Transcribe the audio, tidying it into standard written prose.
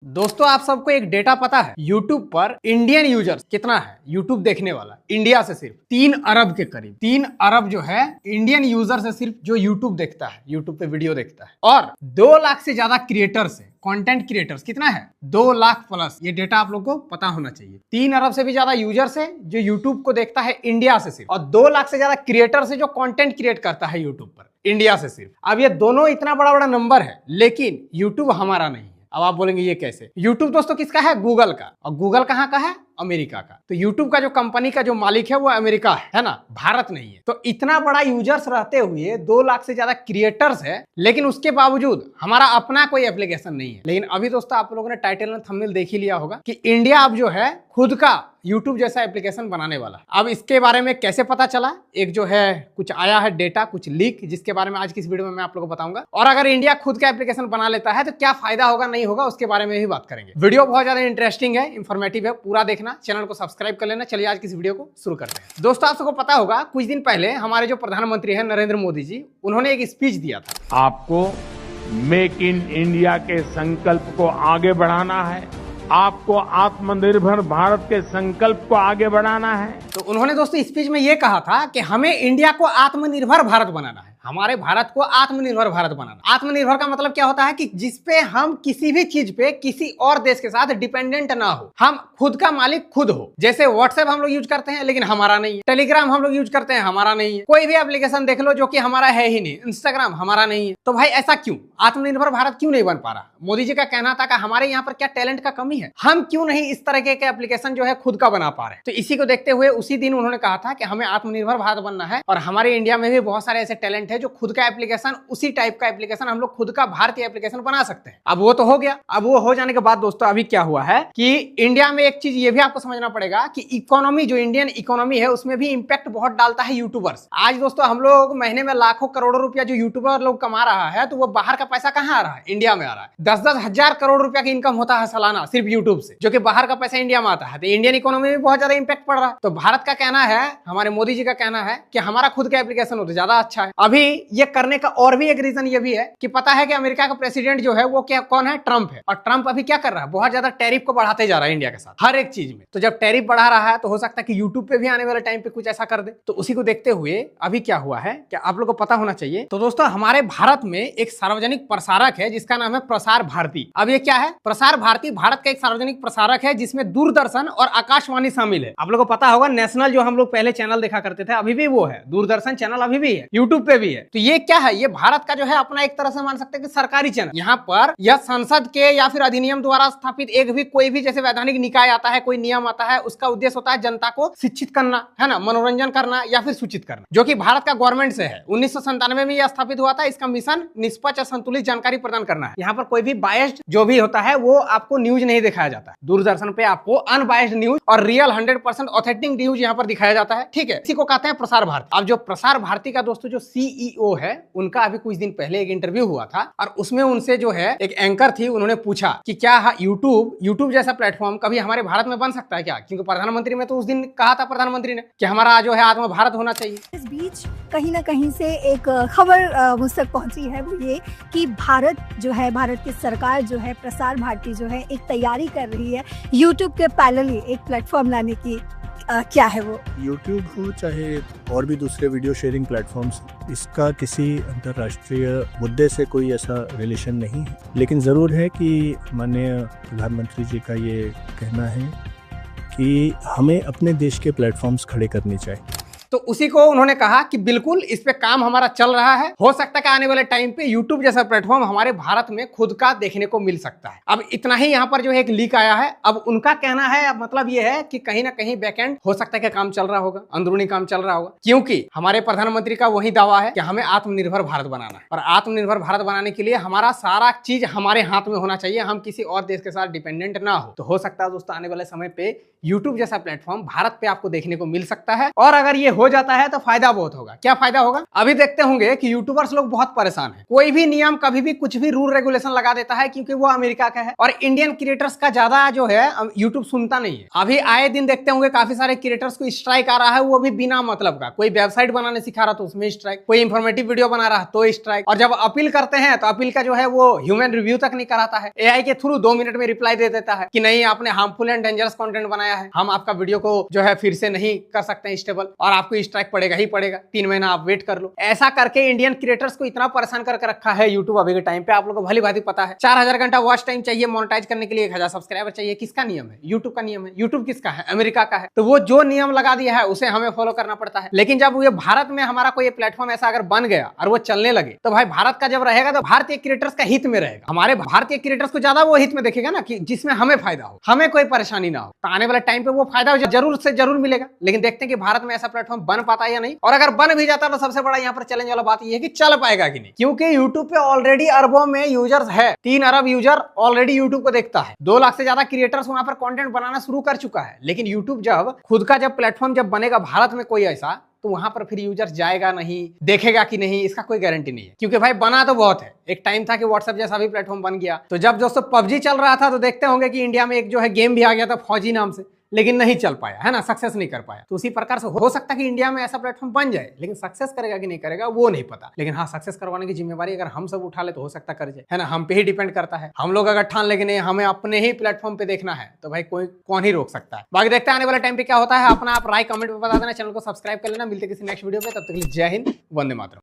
दोस्तों आप सबको एक डेटा पता है, YouTube पर इंडियन यूजर्स कितना है? YouTube देखने वाला इंडिया से सिर्फ 3 अरब के करीब। 3 अरब जो है इंडियन यूजर से सिर्फ जो YouTube देखता है, YouTube पे वीडियो देखता है। और 2 लाख से ज्यादा क्रिएटर्स है, कंटेंट क्रिएटर्स कितना है? 2 लाख प्लस। ये डेटा आप लोग को पता होना चाहिए। 3 अरब से भी ज्यादा यूजर्स है जो YouTube को देखता है इंडिया से सिर्फ, और 2 लाख से ज्यादा क्रिएटर्स है जो कंटेंट क्रिएट करता है YouTube पर इंडिया से सिर्फ। अब ये दोनों इतना बड़ा बड़ा नंबर है, लेकिन YouTube हमारा नहीं है। अब आप बोलेंगे ये कैसे? YouTube दोस्तों किसका है? गूगल का। और गूगल कहाँ का है? अमेरिका का। तो YouTube का जो कंपनी का जो मालिक है वो अमेरिका है ना, भारत नहीं है। तो इतना बड़ा यूजर्स रहते हुए 2 लाख से ज्यादा क्रिएटर्स है, लेकिन उसके बावजूद हमारा अपना कोई एप्लीकेशन नहीं है। लेकिन अभी दोस्तों आप लोगों ने टाइटल में थंबनेल देख ही लिया होगा कि इंडिया अब जो है खुद का YouTube जैसा एप्लीकेशन बनाने वाला। अब इसके बारे में कैसे पता चला? एक जो है कुछ आया है डेटा, कुछ लीक, जिसके बारे में आज की इस वीडियो में मैं आप लोगों को बताऊंगा। और अगर इंडिया खुद का एप्लीकेशन बना लेता है तो क्या फायदा होगा, नहीं होगा, उसके बारे में भी बात करेंगे। वीडियो बहुत ज्यादा इंटरेस्टिंग है, इंफॉर्मेटिव है, पूरा देखना, चैनल को सब्सक्राइब कर लेना। चलिए आज की इस वीडियो को शुरू करते हैं। दोस्तों आप सबको पता होगा कुछ दिन पहले हमारे जो प्रधानमंत्री हैं नरेंद्र मोदी जी, उन्होंने एक स्पीच दिया था। आपको मेक इन इंडिया के संकल्प को आगे बढ़ाना है, आपको आत्मनिर्भर भारत के संकल्प को आगे बढ़ाना है। तो उन्होंने दोस्तों स्पीच में यह कहा था कि हमें इंडिया को आत्मनिर्भर भारत बनाना है, हमारे भारत को आत्मनिर्भर भारत बनाना। आत्मनिर्भर का मतलब क्या होता है कि जिसपे हम किसी भी चीज पे किसी और देश के साथ डिपेंडेंट ना हो, हम खुद का मालिक खुद हो। जैसे व्हाट्सएप हम लोग यूज करते हैं लेकिन हमारा नहीं है, टेलीग्राम हम लोग यूज करते हैं हमारा नहीं है, कोई भी एप्लीकेशन देख लो जो कि हमारा है ही नहीं, इंस्टाग्राम हमारा नहीं है। तो भाई ऐसा क्यों? आत्मनिर्भर भारत क्यों नहीं बन पा रहा? मोदी जी का कहना था कि हमारे यहाँ पर क्या टैलेंट का कमी है, हम क्यों नहीं इस तरह के एप्लीकेशन जो है खुद का बना पा रहे हैं। तो इसी को देखते हुए उसी दिन उन्होंने कहा था कि हमें आत्मनिर्भर भारत बनना है, और हमारे इंडिया में भी बहुत सारे ऐसे टैलेंट है जो खुद का एप्लीकेशन, उसी टाइप का एप्लीकेशन हम लोग खुद का भारतीय एप्लीकेशन बना सकते हैं। अब वो तो हो गया। अब वो हो जाने के बाद दोस्तों अभी क्या हुआ है कि इंडिया में एक चीज ये भी आपको समझना पड़ेगा कि इकोनॉमी, जो इंडियन इकोनॉमी है, उसमें भी इंपैक्ट बहुत डालता है यूट्यूबर्स। आज दोस्तों हम लोग महीने में लाखों करोड़ों रुपया जो यूट्यूबर लोग कमा रहा है, तो वो बाहर का पैसा कहाँ आ रहा है? इंडिया में आ रहा है। 10-10 हजार करोड़ रुपया की इनकम होता है सालाना सिर्फ यूट्यूब से, जो कि बाहर का पैसा इंडिया में आता है। तो इंडियन इकोनॉमी में बहुत ज्यादा इंपैक्ट पड़ रहा है। तो भारत का कहना है, हमारे मोदी जी का कहना है कि हमारा खुद का एप्लीकेशन हो तो ज्यादा अच्छा है। अभी ये करने का और भी एक रीजन ये भी है कि पता है कि अमेरिका का प्रेसिडेंट जो है वो क्या, कौन है? ट्रंप है। और ट्रंप अभी क्या कर रहा है? बहुत ज्यादा टैरिफ को बढ़ाते जा रहा है इंडिया के साथ हर एक चीज में। तो जब टैरिफ बढ़ा रहा है तो हो सकता है कि यूट्यूब पे भी आने वाले टाइम पे कुछ ऐसा कर दे। तो उसी को देखते हुए अभी क्या हुआ है, क्या आप लोग को पता होना चाहिए। तो दोस्तों हमारे भारत में एक सार्वजनिक प्रसारक है जिसका नाम है प्रसार भारती। अब ये क्या है? प्रसार भारती भारत का एक सार्वजनिक प्रसारक है जिसमें दूरदर्शन और आकाशवाणी शामिल है। आप लोग को पता होगा नेशनल जो हम लोग पहले चैनल देखा करते थे, अभी भी वो है, दूरदर्शन चैनल अभी भी है, यूट्यूब पे भी है। तो ये क्या है? ये भारत का जो है अपना एक तरह से मान सकते हैं कि सरकारी चैनल। यहाँ पर यह संसद के या फिर अधिनियम द्वारा स्थापित एक भी कोई भी जैसे वैधानिक निकाय आता है, कोई नियम आता है, उसका उद्देश्य होता है जनता को शिक्षित करना, है ना, मनोरंजन करना या फिर सूचित करना, जो कि भारत का गवर्नमेंट से है। 1997 में यह स्थापित हुआ था। इसका मिशन निष्पक्ष और संतुलित जानकारी प्रदान करना है। यहाँ पर कोई भी बायस्ड जो भी होता है वो आपको न्यूज नहीं दिखाया जाता है। दूरदर्शन पे आपको अनबायस्ड न्यूज और रियल 100% ऑथेंटिक न्यूज यहाँ पर दिखाया जाता है। ठीक है, इसी को कहते हैं प्रसार भारती। अब जो प्रसार भारती का दोस्तों जो सीईओ है, उनका अभी कुछ दिन पहले एक इंटरव्यू हुआ था, और उसमें उनसे जो है एक एंकर थी, उन्होंने पूछा कि क्या यूट्यूब जैसा प्लेटफॉर्म कभी हमारे भारत में बन सकता है क्या? क्योंकि प्रधानमंत्री ने तो उस दिन कहा था, प्रधानमंत्री ने, कि हमारा जो है आत्म भारत होना चाहिए। इस बीच कहीं ना कहीं से एक खबर मुझ तक पहुंची है, वो ये कि भारत जो है, भारत की सरकार जो है, प्रसार भारती जो है, एक तैयारी कर रही है यूट्यूब के पैरेलली एक प्लेटफॉर्म लाने की। क्या है वो? यूट्यूब हो चाहे और भी दूसरे वीडियो शेयरिंग प्लेटफॉर्म्स, इसका किसी अंतर्राष्ट्रीय मुद्दे से कोई ऐसा रिलेशन नहीं है। लेकिन ज़रूर है कि माननीय प्रधानमंत्री जी का ये कहना है कि हमें अपने देश के प्लेटफॉर्म्स खड़े करने चाहिए। तो उसी को उन्होंने कहा कि बिल्कुल इस पे काम हमारा चल रहा है। हो सकता है कि आने वाले टाइम पे YouTube जैसा प्लेटफॉर्म हमारे भारत में खुद का देखने को मिल सकता है। अब इतना ही यहाँ पर जो है एक लीक आया है। अब उनका कहना है, मतलब ये है कि कहीं ना कहीं बैकएंड हो सकता है कि काम चल रहा होगा, अंदरूनी काम चल रहा होगा, क्योंकि हमारे प्रधानमंत्री का वही दावा है कि हमें आत्मनिर्भर भारत बनाना है। और आत्मनिर्भर भारत बनाने के लिए हमारा सारा चीज हमारे हाथ में होना चाहिए, हम किसी और देश के साथ डिपेंडेंट ना हो। तो हो सकता है दोस्तों आने वाले समय पे YouTube जैसा प्लेटफॉर्म भारत पे आपको देखने को मिल सकता है। और अगर ये हो जाता है तो फायदा बहुत होगा। क्या फायदा होगा? अभी देखते होंगे कि यूट्यूबर्स लोग बहुत परेशान हैं। कोई भी नियम कभी भी कुछ भी रूल रेगुलेशन लगा देता है क्योंकि वो अमेरिका का है और इंडियन क्रिएटर्स का ज्यादा जो है यूट्यूब सुनता नहीं है। अभी आए दिन देखते होंगे काफी सारे क्रिएटर्स को स्ट्राइक आ रहा है, वो भी बिना मतलब का। कोई वेबसाइट बनाने सिखा रहा तो उसमें स्ट्राइक, कोई इंफॉर्मेटिव वीडियो बना रहा तो स्ट्राइक, और जब अपील करते हैं तो अपील का जो है वो ह्यूमन रिव्यू तक नहीं कराता है, एआई के थ्रू 2 मिनट में रिप्लाई दे देता है कि नहीं आपने हार्मफुल एंड डेंजरस कंटेंट बनाया है, हम आपका वीडियो को जो है फिर से नहीं कर सकते हैं स्टेबल और आपको स्ट्राइक पड़ेगा ही पड़ेगा, 3 महीना आप वेट कर लो। ऐसा करके इंडियन क्रिएटर्स को इतना परेशान करके रखा है यूट्यूब अभी के टाइम पे। आप लोगों को भली भांति पता है 4000 घंटा वॉच टाइम चाहिए मोनेटाइज करने के लिए, 1000 सब्सक्राइबर चाहिए। किसका नियम है? यूट्यूब का नियम है। यूट्यूब किसका है? अमेरिका का है। तो वो जो नियम लगा दिया है उसे हमें फॉलो करना पड़ता है। लेकिन जब ये भारत में हमारा कोई प्लेटफॉर्म ऐसा अगर बन गया और वो चलने लगे तो भाई भारत का जब रहेगा तो भारतीय क्रिएटर्स का हित में रहेगा। हमारे भारतीय क्रिएटर्स को ज्यादा वो हित में देखेगा ना कि जिसमें हमें फायदा हो, हमें कोई परेशानी ना हो। तो आने वाले टाइम पे वो फायदा जरूर से जरूर मिलेगा। लेकिन देखते हैं कि भारत में ऐसा प्लेटफॉर्म बन पाता है या नहीं, और अगर बन भी जाता तो सबसे बड़ा यहाँ पर चैलेंज वाला बात ये है कि चल पाएगा कि नहीं, क्योंकि यूट्यूब पे ऑलरेडी अरबों में यूजर्स है। 3 अरब यूजर ऑलरेडी यूट्यूब को देखता है। 2 लाख से ज्यादा क्रिएटर्स वहां पर कंटेंट बनाना शुरू कर चुका है। लेकिन यूट्यूब जब खुद का जब प्लेटफॉर्म जब बनेगा भारत में कोई ऐसा, तो वहां पर फिर यूजर्स जाएगा नहीं, देखेगा कि नहीं, इसका कोई गारंटी नहीं है। क्योंकि भाई बना तो बहुत है। एक टाइम था कि व्हाट्सएप जैसा भी प्लेटफॉर्म बन गया। तो जब दोस्तों पबजी चल रहा था तो देखते होंगे कि इंडिया में एक जो है गेम भी आ गया था फौजी नाम से, लेकिन नहीं चल पाया, है ना, सक्सेस नहीं कर पाया। तो उसी प्रकार से हो सकता है कि इंडिया में ऐसा प्लेटफॉर्म बन जाए, लेकिन सक्सेस करेगा कि नहीं करेगा वो नहीं पता। लेकिन हाँ, सक्सेस करवाने की जिम्मेवारी अगर हम सब उठा ले तो हो सकता कर जाए, है ना। हम पे ही डिपेंड करता है। हम लोग अगर ठान लेंगे नहीं हमें अपने ही प्लेटफॉर्म पे देखना है तो भाई कोई कौन ही रोक सकता है। बाकी देखते हैं आने वाले टाइम पे क्या होता है। अपना आप राय कमेंट में बता देना, चैनल को सब्सक्राइब कर लेना। मिलते किसी नेक्स्ट वीडियो पे, तब तक के लिए जय हिंद, वंदे मातरम।